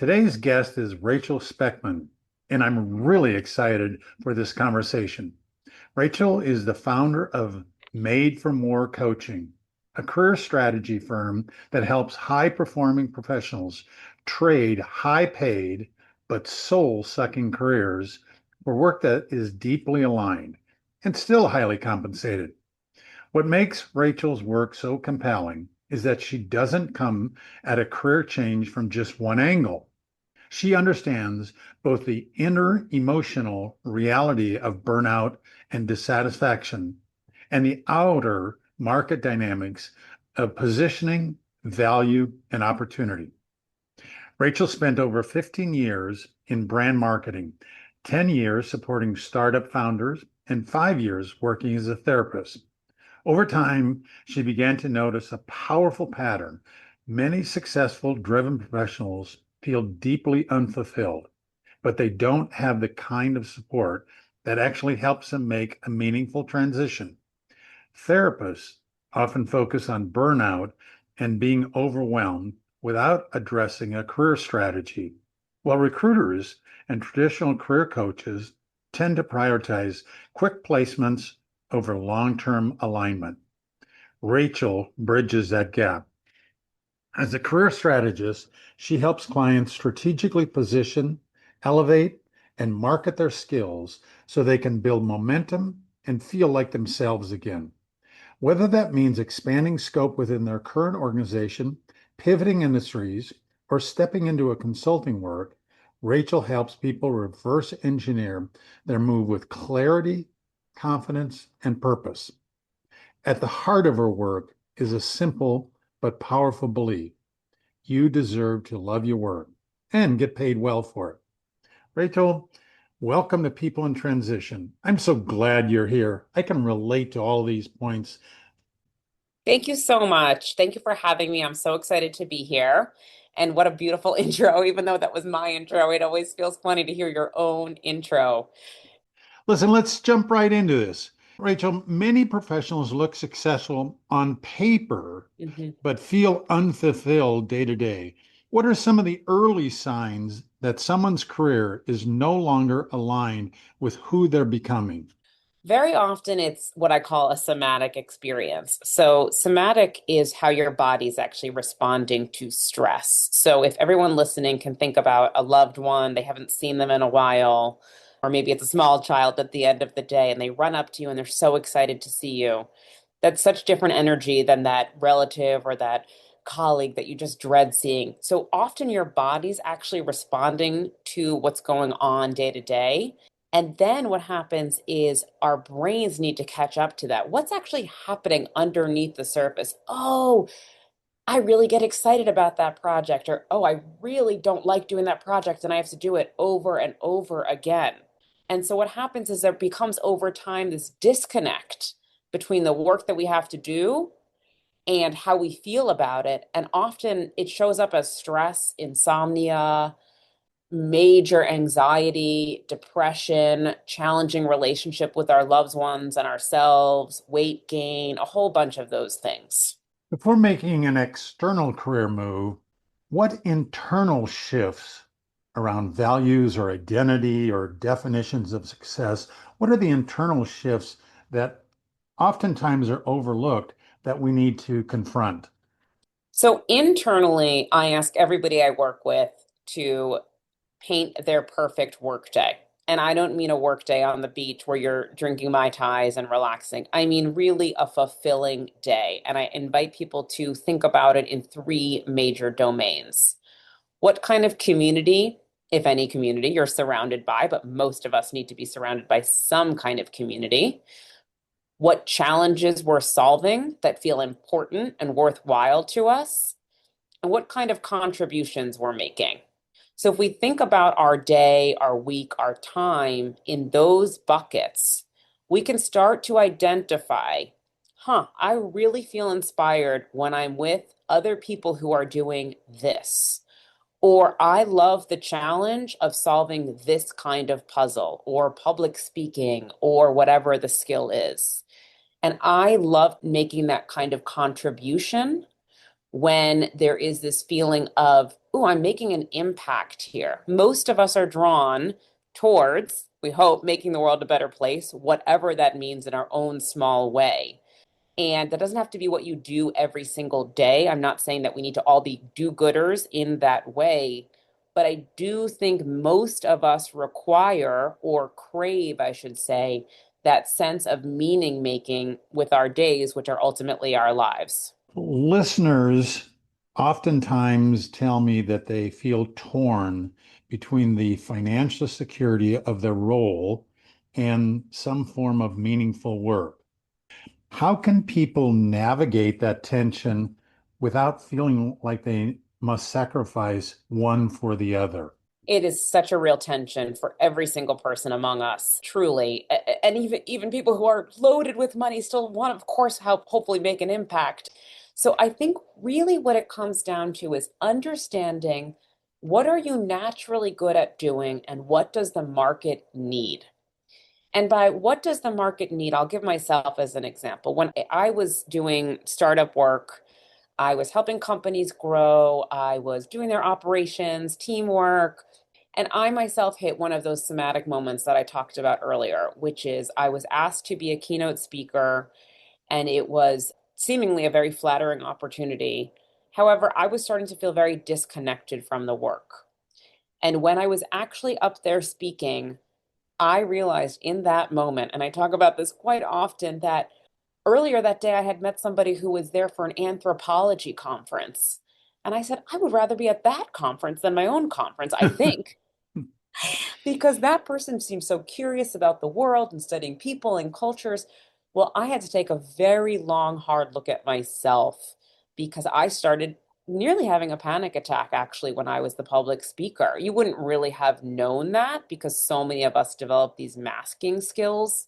Today's guest is Rachel Spekman, and I'm really excited for this conversation. Rachel is the founder of Made for More Coaching, a career strategy firm that helps high performing professionals trade high paid but soul sucking careers for work that is deeply aligned and still highly compensated. What makes Rachel's work so compelling is that she doesn't come at a career change from just one angle. She understands both the inner emotional reality of burnout and dissatisfaction and the outer market dynamics of positioning, value, and opportunity. Rachel spent over 15 years in brand marketing, 10 years supporting startup founders, and 5 years working as a therapist. Over time, she began to notice a powerful pattern. Many successful, driven professionals feel deeply unfulfilled, but they don't have the kind of support that actually helps them make a meaningful transition. Therapists often focus on burnout and being overwhelmed without addressing a career strategy, while recruiters and traditional career coaches tend to prioritize quick placements over long-term alignment. Rachel bridges that gap. As a career strategist, she helps clients strategically position, elevate, and market their skills so they can build momentum and feel like themselves again. Whether that means expanding scope within their current organization, pivoting industries, or stepping into a consulting work, Rachel helps people reverse engineer their move with clarity, confidence, and purpose. At the heart of her work is a simple but powerful belief: you deserve to love your work and get paid well for it. Rachel, welcome to People in Transition. I'm so glad you're here. I can relate to all these points. Thank you so much. Thank you for having me. I'm so excited to be here. And what a beautiful intro. Even though that was my intro, it always feels funny to hear your own intro. Listen, let's jump right into this. Rachel, many professionals look successful on paper, Mhm. but feel unfulfilled day to day. What are some of the early signs that someone's career is no longer aligned with who they're becoming? Very often, it's what I call a somatic experience. So, somatic is how your body's actually responding to stress. So, if everyone listening can think about a loved one, they haven't seen them in a while, or maybe it's a small child at the end of the day and they run up to you and they're so excited to see you. That's such different energy than that relative or that colleague that you just dread seeing. So, often your body's actually responding to what's going on day to day. And then what happens is our brains need to catch up to that. What's actually happening underneath the surface? Oh, I really get excited about that project. Or, oh, I really don't like doing that project and I have to do it over and over again. And so what happens is there becomes over time this disconnect between the work that we have to do and how we feel about it. And often it shows up as stress, insomnia, major anxiety, depression, challenging relationship with our loved ones and ourselves, weight gain, a whole bunch of those things. Before making an external career move, what internal shifts around values or identity or definitions of success, what are the internal shifts that oftentimes are overlooked that we need to confront? So internally, I ask everybody I work with to paint their perfect workday. And I don't mean a workday on the beach where you're drinking Mai Tais and relaxing. I mean really a fulfilling day. And I invite people to think about it in three major domains. What kind of community, if any community, you're surrounded by, but most of us need to be surrounded by some kind of community. What challenges we're solving that feel important and worthwhile to us, and what kind of contributions we're making. So if we think about our day, our week, our time in those buckets, we can start to identify, I really feel inspired when I'm with other people who are doing this. Or I love the challenge of solving this kind of puzzle or public speaking or whatever the skill is. And I love making that kind of contribution when there is this feeling of, oh, I'm making an impact here. Most of us are drawn towards, we hope, making the world a better place, whatever that means in our own small way. And that doesn't have to be what you do every single day. I'm not saying that we need to all be do-gooders in that way, but I do think most of us require or crave, I should say, that sense of meaning making with our days, which are ultimately our lives. Listeners oftentimes tell me that they feel torn between the financial security of their role and some form of meaningful work. How can people navigate that tension without feeling like they must sacrifice one for the other? It is such a real tension for every single person among us, truly. And even people who are loaded with money still want, of course, help hopefully make an impact. So I think really what it comes down to is understanding what are you naturally good at doing and what does the market need? And by what does the market need, I'll give myself as an example. When I was doing startup work, I was helping companies grow, I was doing their operations, teamwork, and I myself hit one of those somatic moments that I talked about earlier, which is I was asked to be a keynote speaker, and it was seemingly a very flattering opportunity. However, I was starting to feel very disconnected from the work. And when I was actually up there speaking, I realized in that moment, and I talk about this quite often, that earlier that day I had met somebody who was there for an anthropology conference. And I said, I would rather be at that conference than my own conference, I think, because that person seems so curious about the world and studying people and cultures. Well, I had to take a very long, hard look at myself because I started nearly having a panic attack actually when I was the public speaker. You wouldn't really have known that because so many of us develop these masking skills.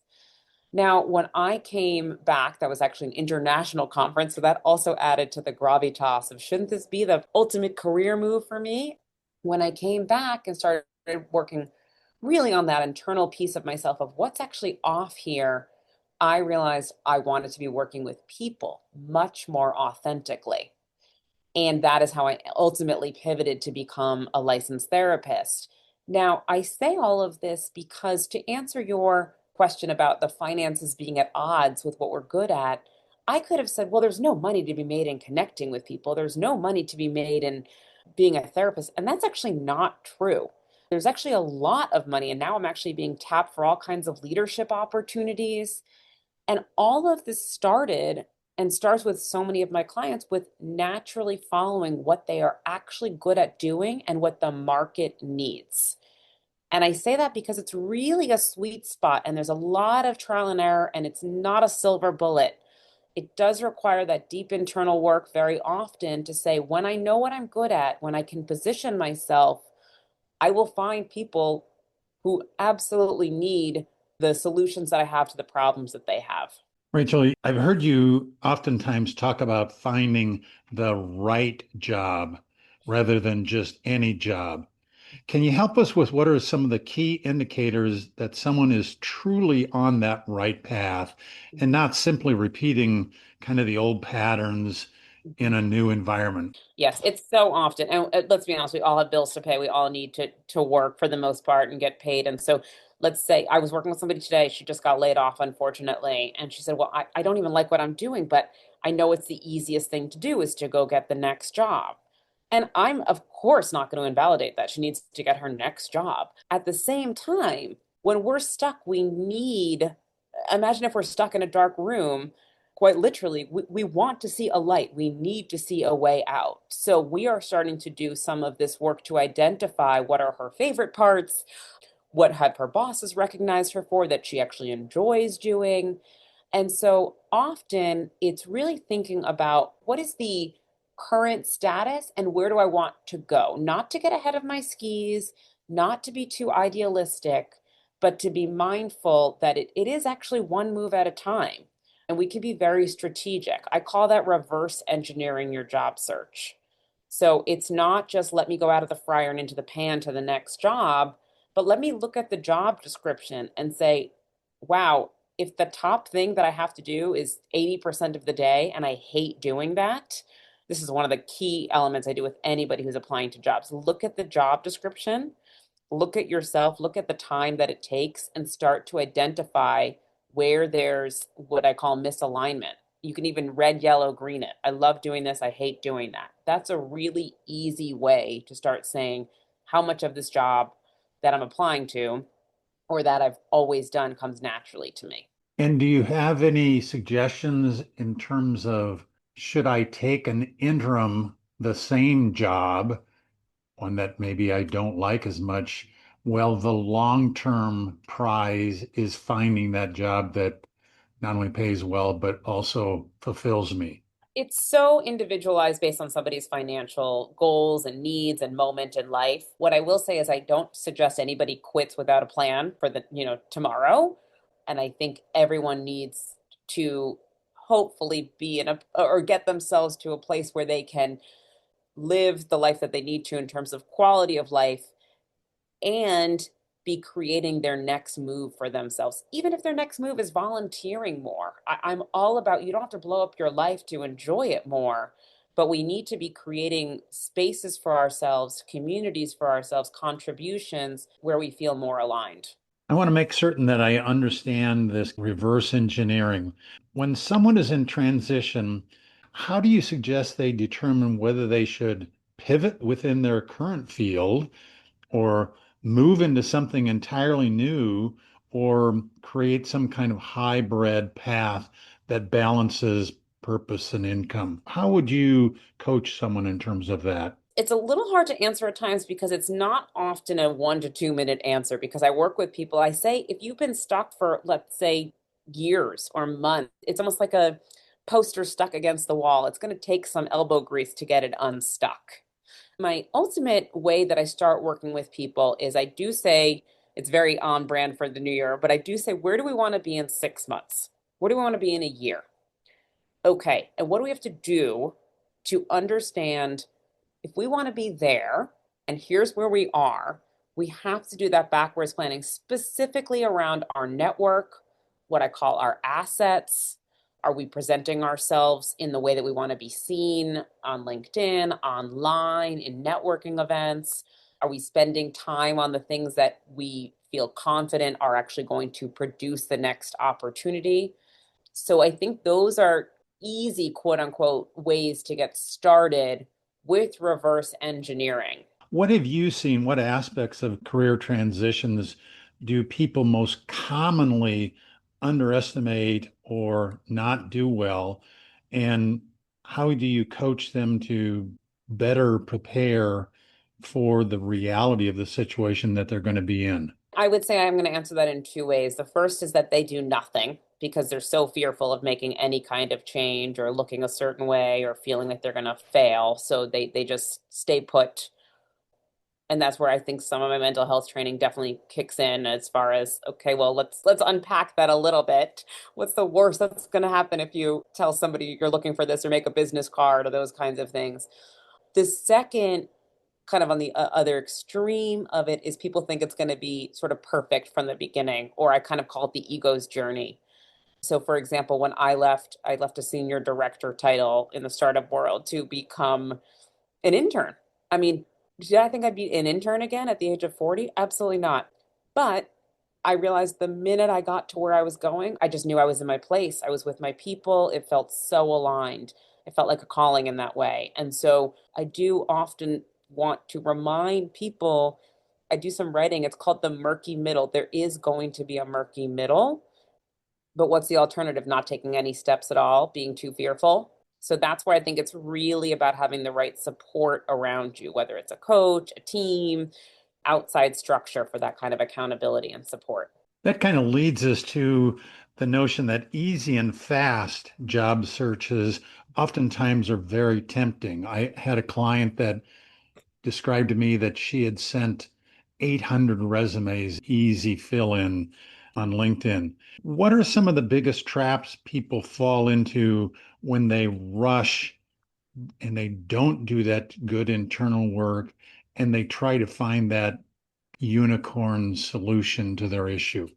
Now, when I came back, that was actually an international conference, so that also added to the gravitas of shouldn't this be the ultimate career move for me? When I came back and started working really on that internal piece of myself of what's actually off here, I realized I wanted to be working with people much more authentically. And that is how I ultimately pivoted to become a licensed therapist. Now, I say all of this because to answer your question about the finances being at odds with what we're good at, I could have said, well, there's no money to be made in connecting with people. There's no money to be made in being a therapist. And that's actually not true. There's actually a lot of money. And now I'm actually being tapped for all kinds of leadership opportunities. And all of this started and starts with so many of my clients with naturally following what they are actually good at doing and what the market needs. And I say that because it's really a sweet spot and there's a lot of trial and error and it's not a silver bullet. It does require that deep internal work very often to say, when I know what I'm good at, when I can position myself, I will find people who absolutely need the solutions that I have to the problems that they have. Rachel, I've heard you oftentimes talk about finding the right job rather than just any job. Can you help us with what are some of the key indicators that someone is truly on that right path and not simply repeating kind of the old patterns in a new environment? Yes, it's so often, and let's be honest, we all have bills to pay. We all need to work for the most part and get paid. And so, let's say I was working with somebody today. She just got laid off, unfortunately, and she said, "Well, I don't even like what I'm doing, but I know it's the easiest thing to do is to go get the next job." And I'm, of course, not going to invalidate that. She needs to get her next job. At the same time, when we're stuck, we need, imagine if we're stuck in a dark room quite literally, we want to see a light. We need to see a way out. So we are starting to do some of this work to identify what are her favorite parts, what have her bosses recognized her for that she actually enjoys doing. And so often it's really thinking about what is the current status and where do I want to go? Not to get ahead of my skis, not to be too idealistic, but to be mindful that it is actually one move at a time. And we can be very strategic. I call that reverse engineering your job search. So it's not just let me go out of the fryer and into the pan to the next job, but let me look at the job description and say, wow, if the top thing that I have to do is 80% of the day and I hate doing that, This is one of the key elements I do with anybody who's applying to jobs. Look at the job description, look at yourself, look at the time that it takes, and start to identify where there's what I call misalignment. You can even red, yellow, green it. I love doing this. I hate doing that. That's a really easy way to start saying how much of this job that I'm applying to or that I've always done comes naturally to me. And do you have any suggestions in terms of should I take an interim, the same job, one that maybe I don't like as much? Well, the long-term prize is finding that job that not only pays well, but also fulfills me. It's so individualized based on somebody's financial goals and needs and moment in life. What I will say is I don't suggest anybody quits without a plan for tomorrow. And I think everyone needs to hopefully be in a or get themselves to a place where they can live the life that they need to in terms of quality of life and be creating their next move for themselves, even if their next move is volunteering more. I'm all about you don't have to blow up your life to enjoy it more, but we need to be creating spaces for ourselves, communities for ourselves, contributions where we feel more aligned. I want to make certain that I understand this reverse engineering. When someone is in transition, how do you suggest they determine whether they should pivot within their current field or move into something entirely new or create some kind of hybrid path that balances purpose and income? How would you coach someone in terms of that? It's a little hard to answer at times because it's not often a 1 to 2 minute answer because I work with people. I say, if you've been stuck for, let's say, years or months, it's almost like a poster stuck against the wall. It's going to take some elbow grease to get it unstuck. My ultimate way that I start working with people is I do say, it's very on brand for the new year, but I do say, where do we want to be in 6 months? Where do we want to be in a year? Okay. And what do we have to do to understand if we want to be there and here's where we are, we have to do that backwards planning specifically around our network, what I call our assets. Are we presenting ourselves in the way that we want to be seen on LinkedIn, online, in networking events? Are we spending time on the things that we feel confident are actually going to produce the next opportunity? So I think those are easy, quote unquote, ways to get started with reverse engineering. What have you seen? What aspects of career transitions do people most commonly underestimate or not do well? And how do you coach them to better prepare for the reality of the situation that they're going to be in? I would say I'm going to answer that in two ways. The first is that they do nothing because they're so fearful of making any kind of change or looking a certain way or feeling like they're going to fail. So they just stay put. And that's where I think some of my mental health training definitely kicks in as far as, okay, well, let's unpack that a little bit. What's the worst that's going to happen if you tell somebody you're looking for this or make a business card or those kinds of things? The second kind of on the other extreme of it is people think it's going to be sort of perfect from the beginning, or I kind of call it the ego's journey. So, for example, when I left a senior director title in the startup world to become an intern. I mean, did I think I'd be an intern again at the age of 40? Absolutely not. But I realized the minute I got to where I was going, I just knew I was in my place. I was with my people. It felt so aligned. It felt like a calling in that way. And so I do often want to remind people, I do some writing. It's called the murky middle. There is going to be a murky middle. But what's the alternative? Not taking any steps at all, being too fearful. So that's where I think it's really about having the right support around you, whether it's a coach, a team, outside structure for that kind of accountability and support. That kind of leads us to the notion that easy and fast job searches oftentimes are very tempting. I had a client that described to me that she had sent 800 resumes, easy fill in on LinkedIn. What are some of the biggest traps people fall into when they rush and they don't do that good internal work and they try to find that unicorn solution to their issue?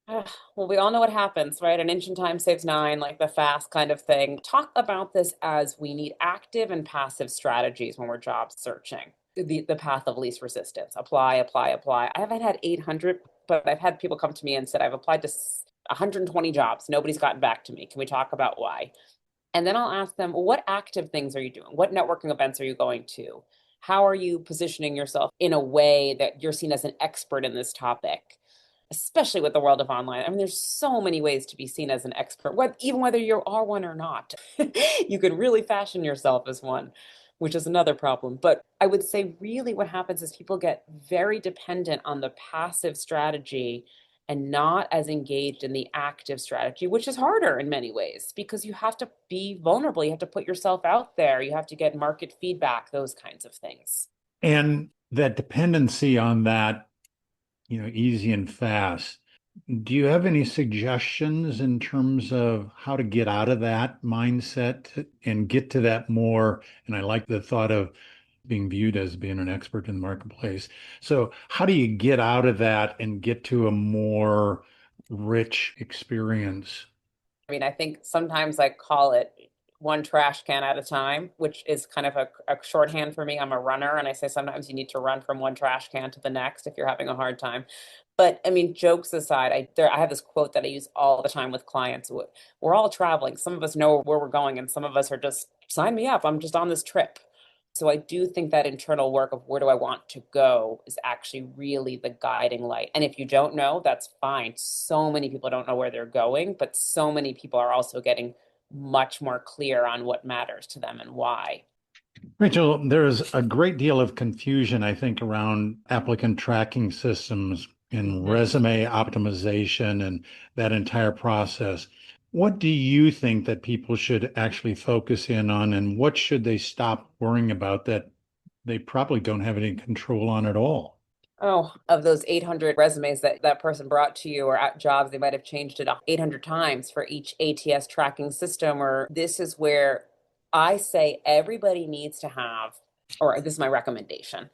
Well, we all know what happens, right? An inch in time saves nine, like the fast kind of thing. Talk about this as we need active and passive strategies when we're job searching. The path of least resistance. Apply, apply, apply. I haven't had 800, but I've had people come to me and said, I've applied to 120 jobs. Nobody's gotten back to me. Can we talk about why? And then I'll ask them, well, what active things are you doing? What networking events are you going to? How are you positioning yourself in a way that you're seen as an expert in this topic? Especially with the world of online. I mean, there's so many ways to be seen as an expert, even whether you are one or not. You can really fashion yourself as one, which is another problem. But I would say, really, what happens is people get very dependent on the passive strategy and not as engaged in the active strategy, which is harder in many ways because you have to be vulnerable. You have to put yourself out there. You have to get market feedback, those kinds of things. And that dependency on that, easy and fast. Do you have any suggestions in terms of how to get out of that mindset and get to that more? And I like the thought of being viewed as being an expert in the marketplace. So, how do you get out of that and get to a more rich experience? I mean, I think sometimes I call it one trash can at a time, which is kind of a shorthand for me. I'm a runner, and I say sometimes you need to run from one trash can to the next if you're having a hard time. But I mean, jokes aside, I have this quote that I use all the time with clients. We're all traveling. Some of us know where we're going, and some of us are just sign me up. I'm just on this trip. So I do think that internal work of where do I want to go is actually really the guiding light. And if you don't know, that's fine. So many people don't know where they're going, but so many people are also getting much more clear on what matters to them and why. Rachel, there's a great deal of confusion, I think, around applicant tracking systems and Mhm. resume optimization and that entire process. What do you think that people should actually focus in on, and what should they stop worrying about that they probably don't have any control on at all? Oh, of those 800 resumes that that person brought to you or at jobs, they might have changed it 800 times for each ATS tracking system. Or this is where I say everybody needs to have, or this is my recommendation.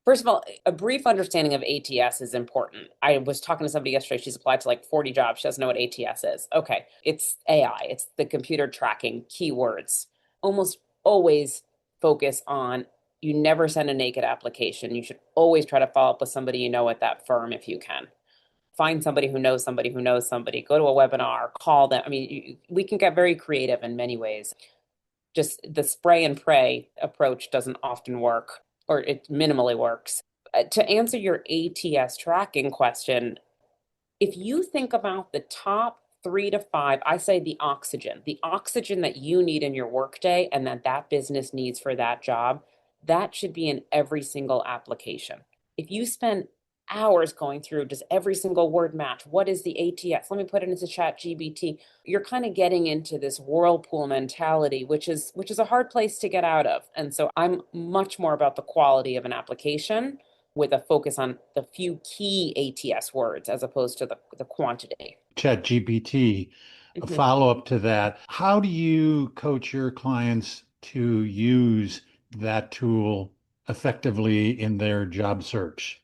First of all, a brief understanding of ATS is important. I was talking to somebody yesterday. She's applied to like 40 jobs. She doesn't know what ATS is. Okay. It's AI, it's the computer tracking keywords. Almost always focus on you never send a naked application. You should always try to follow up with somebody you know at that firm if you can. Find somebody who knows somebody who knows somebody. Go to a webinar, call them. I mean, we can get very creative in many ways. Just the spray and pray approach doesn't often work, or it minimally works. To answer your ATS tracking question, if you think about the top 3 to 5, I say the oxygen that you need in your workday and that that business needs for that job, that should be in every single application. If you spend hours going through does every single word match? What is the ATS? Let me put it into chat GBT. You're kind of getting into this whirlpool mentality, which is a hard place to get out of. And so I'm much more about the quality of an application with a focus on the few key ATS words as opposed to the quantity. Chat GPT, a Mhm. follow-up to that. How do you coach your clients to use that tool effectively in their job search?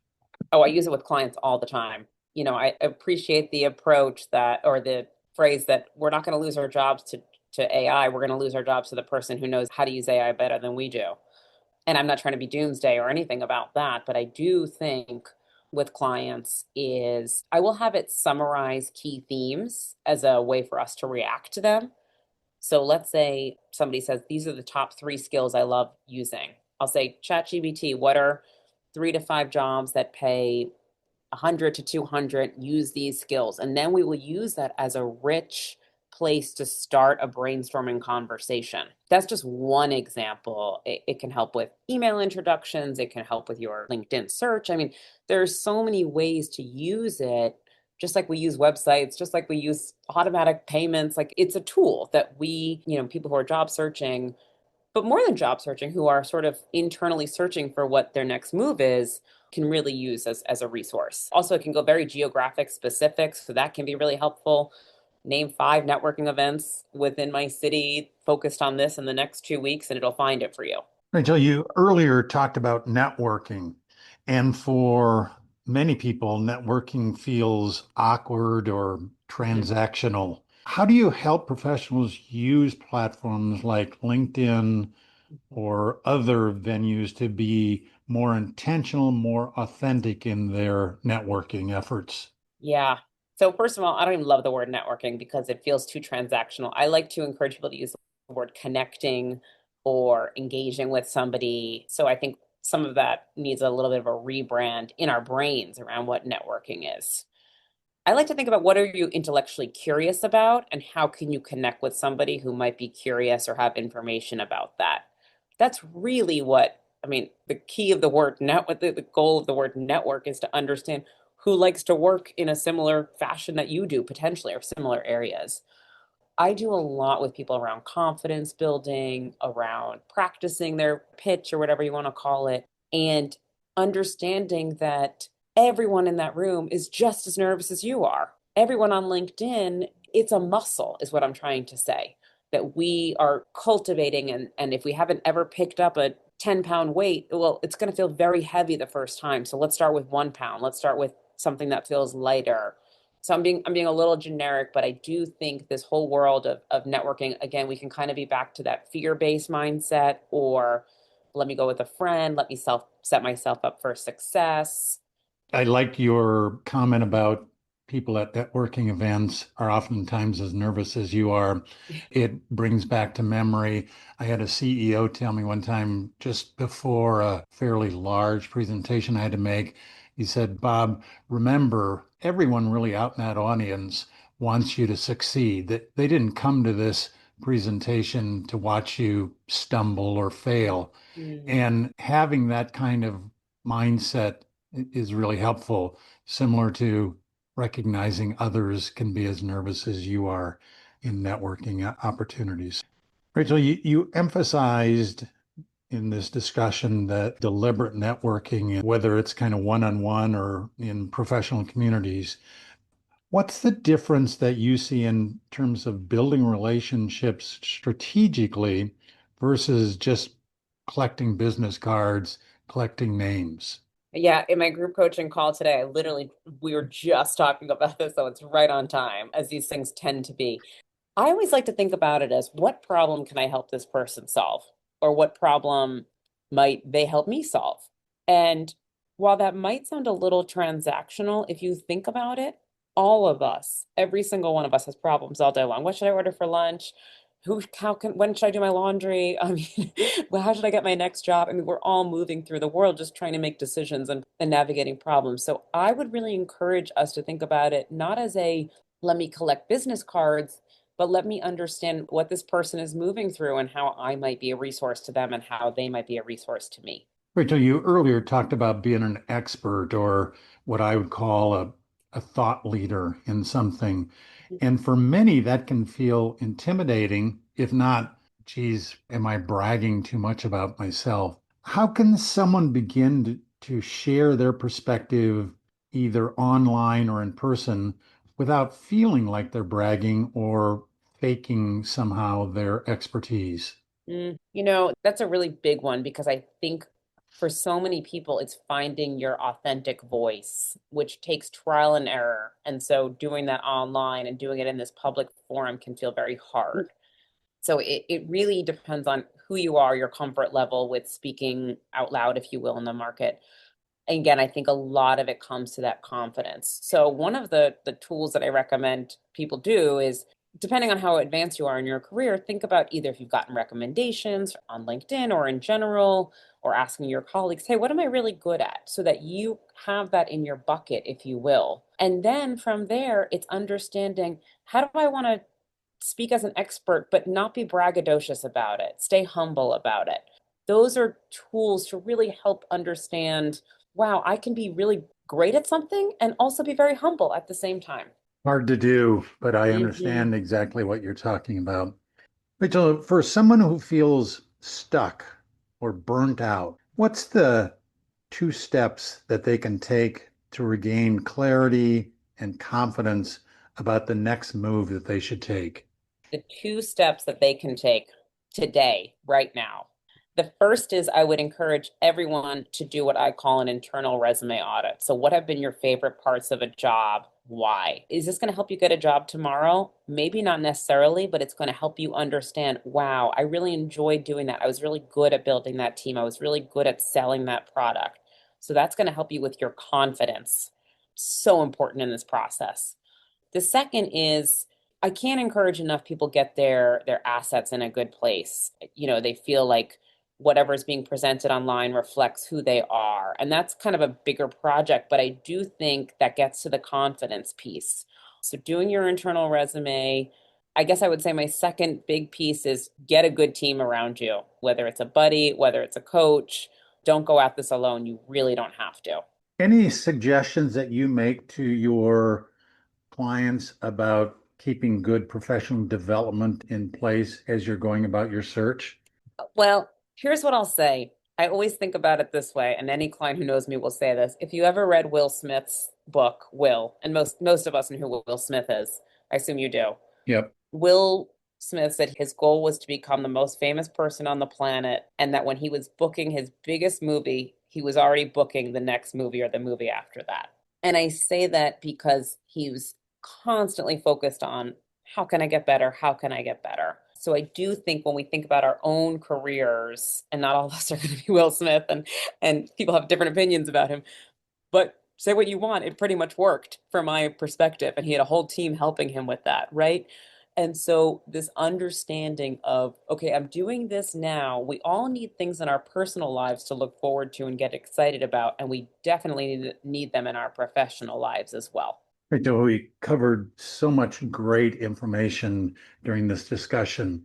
Oh, I use it with clients all the time. I appreciate the approach that, or the phrase that we're not going to lose our jobs to AI. We're going to lose our jobs to the person who knows how to use AI better than we do. And I'm not trying to be doomsday or anything about that, but I do think with clients is I will have it summarize key themes as a way for us to react to them. So let's say somebody says, these are the top 3 skills I love using. I'll say, ChatGPT, what are 3 to 5 jobs that pay 100 to 200? Use these skills. And then we will use that as a rich place to start a brainstorming conversation. That's just one example. It can help with email introductions. It can help with your LinkedIn search. I mean, there's so many ways to use it, just like we use websites, just like we use automatic payments. Like it's a tool that people who are job searching, but more than job searching, who are sort of internally searching for what their next move is, can really use as a resource. Also, it can go very geographic specific, so that can be really helpful. Name 5 networking events within my city focused on this in the next 2 weeks, and it'll find it for you. Rachel, you earlier talked about networking, and for many people, networking feels awkward or Mhm. transactional. How do you help professionals use platforms like LinkedIn or other venues to be more intentional, more authentic in their networking efforts? Yeah. So first of all, I don't even love the word networking because it feels too transactional. I like to encourage people to use the word connecting or engaging with somebody. So I think some of that needs a little bit of a rebrand in our brains around what networking is. I like to think about what are you intellectually curious about and how can you connect with somebody who might be curious or have information about that. That's really what, I mean, the key of the word network, the goal of the word network is to understand who likes to work in a similar fashion that you do, potentially, or similar areas. I do a lot with people around confidence building, around practicing their pitch or whatever you want to call it, and understanding that everyone in that room is just as nervous as you are. Everyone on LinkedIn, it's a muscle, is what I'm trying to say, that we are cultivating. And if we haven't ever picked up a 10-pound weight, well, it's going to feel very heavy the first time. So let's start with 1 pound. Let's start with something that feels lighter. So I'm being a little generic, but I do think this whole world of networking, again, we can kind of be back to that fear-based mindset, or let me go with a friend, let me set myself up for success. I like your comment about people at networking events are oftentimes as nervous as you are. It brings back to memory. I had a CEO tell me one time just before a fairly large presentation I had to make, he said, Bob, remember, everyone really out in that audience wants you to succeed. That they didn't come to this presentation to watch you stumble or fail. Mm. And having that kind of mindset is really helpful, similar to recognizing others can be as nervous as you are in networking opportunities. Rachel, you emphasized in this discussion that deliberate networking, whether it's kind of one-on-one or in professional communities, what's the difference that you see in terms of building relationships strategically versus just collecting business cards, collecting names? Yeah, in my group coaching call today, we were just talking about this, so it's right on time, as these things tend to be. I always like to think about it as what problem can I help this person solve? Or what problem might they help me solve? And while that might sound a little transactional, if you think about it, all of us, every single one of us has problems all day long. What should I order for lunch? When should I do my laundry? I mean, well, how should I get my next job? I mean, we're all moving through the world just trying to make decisions and navigating problems. So I would really encourage us to think about it not as a let me collect business cards, but let me understand what this person is moving through and how I might be a resource to them and how they might be a resource to me. Rachel, you earlier talked about being an expert or what I would call a thought leader in something. And for many, that can feel intimidating, if not, geez, am I bragging too much about myself? How can someone begin to share their perspective either online or in person without feeling like they're bragging or faking somehow their expertise? That's a really big one because I think for so many people, it's finding your authentic voice, which takes trial and error. And so doing that online and doing it in this public forum can feel very hard. So it really depends on who you are, your comfort level with speaking out loud, if you will, in the market. And again, I think a lot of it comes to that confidence. So one of the tools that I recommend people do is depending on how advanced you are in your career, think about either if you've gotten recommendations on LinkedIn or in general, or asking your colleagues, hey, what am I really good at? So that you have that in your bucket, if you will. And then from there, it's understanding how do I want to speak as an expert, but not be braggadocious about it, stay humble about it. Those are tools to really help understand, wow, I can be really great at something and also be very humble at the same time. Hard to do, but I Hmm. understand exactly what you're talking about. Rachel, for someone who feels stuck or burnt out, what's the two steps that they can take to regain clarity and confidence about the next move that they should take? The two steps that they can take today, right now. The first is I would encourage everyone to do what I call an internal resume audit. So, what have been your favorite parts of a job? Why? Is this going to help you get a job tomorrow? Maybe not necessarily, but it's going to help you understand, wow, I really enjoyed doing that. I was really good at building that team. I was really good at selling that product. So, that's going to help you with your confidence. So important in this process. The second is I can't encourage enough people get their assets in a good place. They feel like whatever is being presented online reflects who they are. And that's kind of a bigger project, but I do think that gets to the confidence piece. So doing your internal resume, I guess I would say my second big piece is get a good team around you, whether it's a buddy, whether it's a coach. Don't go at this alone. You really don't have to. Any suggestions that you make to your clients about keeping good professional development in place as you're going about your search? Well, here's what I'll say. I always think about it this way, and any client who knows me will say this. If you ever read Will Smith's book, Will, and most of us know who Will Smith is, I assume you do. Yep. Will Smith said his goal was to become the most famous person on the planet, and that when he was booking his biggest movie, he was already booking the next movie or the movie after that. And I say that because he was constantly focused on how can I get better? How can I get better? So I do think when we think about our own careers, and not all of us are going to be Will Smith, and people have different opinions about him, but say what you want, it pretty much worked from my perspective. And he had a whole team helping him with that, right? And so this understanding of, okay, I'm doing this now. We all need things in our personal lives to look forward to and get excited about. And we definitely need them in our professional lives as well. Rachel, we covered so much great information during this discussion.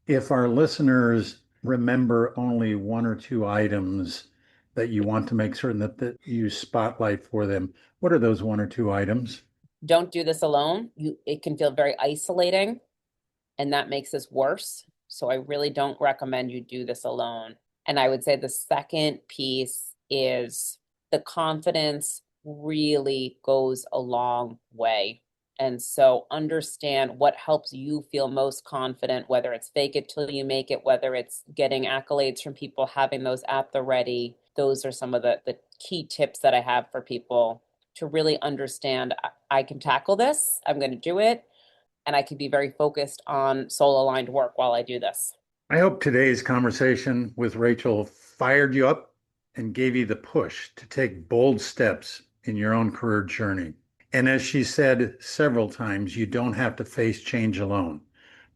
If our listeners remember only one or two items that you want to make certain that you spotlight for them, what are those one or two items? Don't do this alone. It can feel very isolating, and that makes this worse. So I really don't recommend you do this alone. And I would say the second piece is the confidence really goes a long way. And so understand what helps you feel most confident, whether it's fake it till you make it, whether it's getting accolades from people, having those at the ready. Those are some of the key tips that I have for people to really understand I can tackle this, I'm going to do it, and I can be very focused on soul aligned work while I do this. I hope today's conversation with Rachel fired you up and gave you the push to take bold steps in your own career journey. And as she said several times, you don't have to face change alone.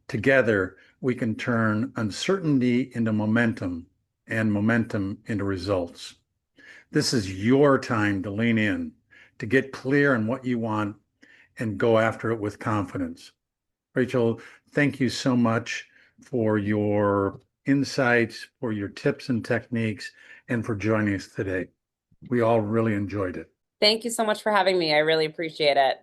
Together, we can turn uncertainty into momentum and momentum into results. This is your time to lean in, to get clear on what you want and go after it with confidence. Rachel, thank you so much for your insights, for your tips and techniques, and for joining us today. We all really enjoyed it. Thank you so much for having me. I really appreciate it.